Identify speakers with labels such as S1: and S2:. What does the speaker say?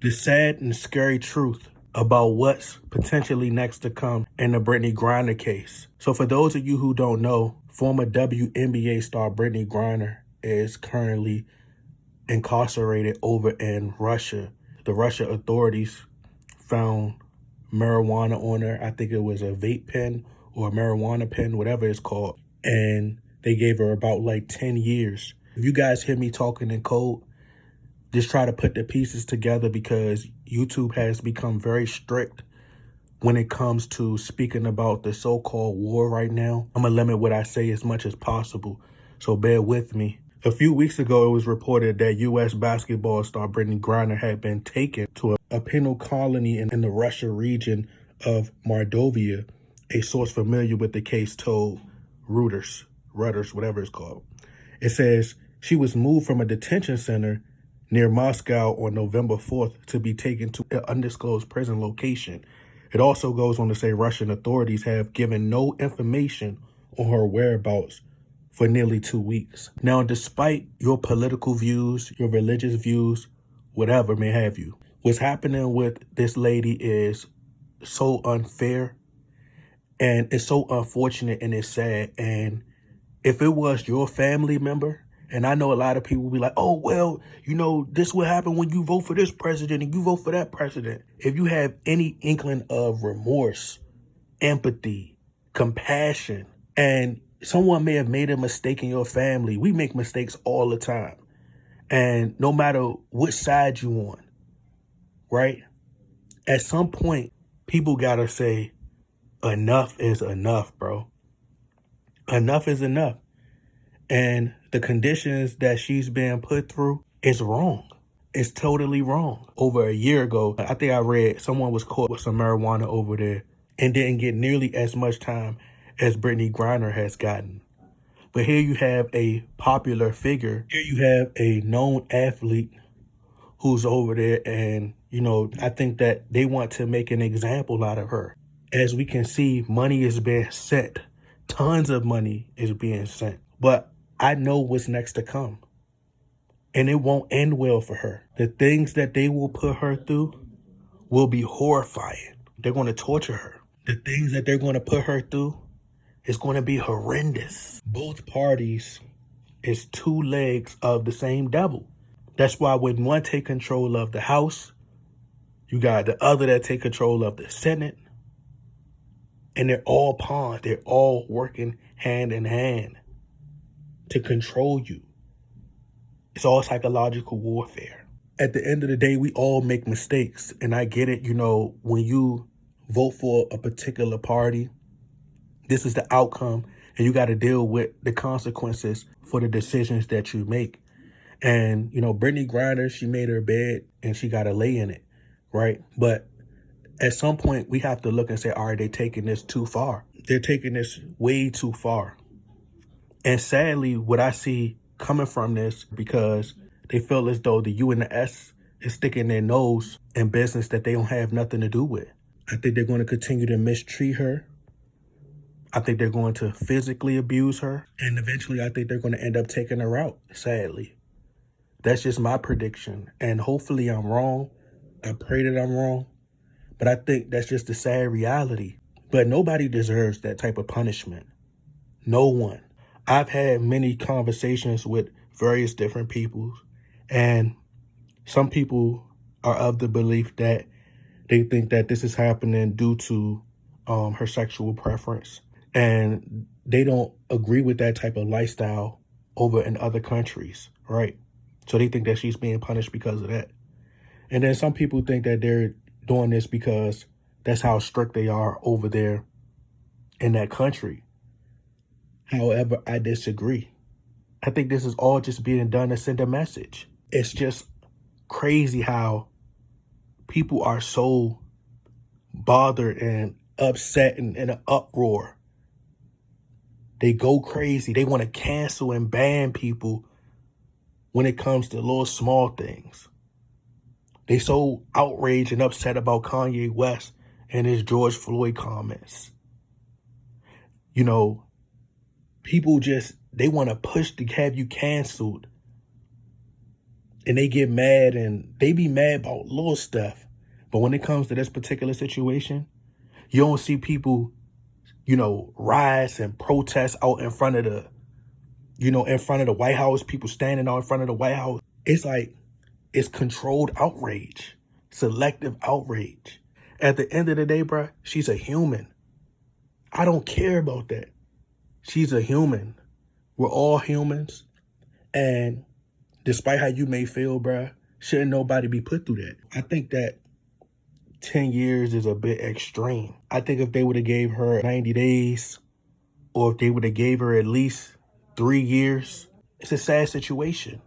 S1: the sad and scary truth about what's potentially next to come in the Brittney Griner case. So for those of you who don't know, former WNBA star Brittney Griner is currently incarcerated over in Russia. The Russia authorities found marijuana on her. I think it was a vape pen or a marijuana pen, whatever it's called. And they gave her about like 10 years. If you guys hear me talking in code, just try to put the pieces together, because YouTube has become very strict when it comes to speaking about the so-called war right now. I'm gonna limit what I say as much as possible, so bear with me. A few weeks ago, it was reported that U.S. basketball star Brittney Griner had been taken to a penal colony in the Russia region of Mordovia. A source familiar with the case told Reuters, whatever it's called. It says she was moved from a detention center near Moscow on November 4th to be taken to an undisclosed prison location. It also goes on to say Russian authorities have given no information on her whereabouts for nearly 2 weeks. Now, despite your political views, your religious views, whatever may have you, what's happening with this lady is so unfair, and it's so unfortunate, and it's sad. And if it was your family member, and I know a lot of people will be like, oh, well, you know, this will happen when you vote for this president and you vote for that president. If you have any inkling of remorse, empathy, compassion, and someone may have made a mistake in your family. We make mistakes all the time. And no matter which side you on, right? At some point, people gotta say, enough is enough, bro. Enough is enough. And the conditions that she's being put through is wrong. It's totally wrong. Over a year ago, I think I read someone was caught with some marijuana over there and didn't get nearly as much time as Brittney Griner has gotten. But here you have a popular figure. Here you have a known athlete who's over there, and, you know, I think that they want to make an example out of her. As we can see, money is being sent. Tons of money is being sent. But I know what's next to come. And it won't end well for her. The things that they will put her through will be horrifying. They're going to torture her. The things that they're going to put her through is going to be horrendous. Both parties is two legs of the same devil. That's why when one take control of the House, you got the other that take control of the Senate. And they're all pawns. They're all working hand in hand to control you. It's all psychological warfare. At the end of the day, we all make mistakes. And I get it, you know, when you vote for a particular party, this is the outcome, and you got to deal with the consequences for the decisions that you make. And, you know, Brittney Griner, she made her bed and she got to lay in it, right? But at some point, we have to look and say, all right, they're taking this too far. They're taking this way too far. And sadly, what I see coming from this, because they feel as though the U and the S is sticking their nose in business that they don't have nothing to do with. I think they're going to continue to mistreat her. I think they're going to physically abuse her. And eventually, I think they're going to end up taking her out, sadly. That's just my prediction. And hopefully I'm wrong. I pray that I'm wrong. But I think that's just the sad reality. But nobody deserves that type of punishment. No one. I've had many conversations with various different people, and some people are of the belief that they think that this is happening due to her sexual preference, and they don't agree with that type of lifestyle over in other countries, right? So they think that she's being punished because of that. And then some people think that they're doing this because that's how strict they are over there in that country. However, I disagree. I think this is all just being done to send a message. It's just crazy how people are so bothered and upset and in an uproar. They go crazy. They want to cancel and ban people when it comes to little small things. They so outraged and upset about Kanye West and his George Floyd comments. You know, people just, they want to push to have you canceled and they get mad and they be mad about little stuff. But when it comes to this particular situation, you don't see people, rise and protest out in front of in front of the White House, people standing out in front of the White House. It's like, it's controlled outrage, selective outrage. At the end of the day, bruh, she's a human. I don't care about that. She's a human. We're all humans. And despite how you may feel, bruh, shouldn't nobody be put through that. I think that 10 years is a bit extreme. I think if they would have gave her 90 days, or if they would have gave her at least 3 years, it's a sad situation.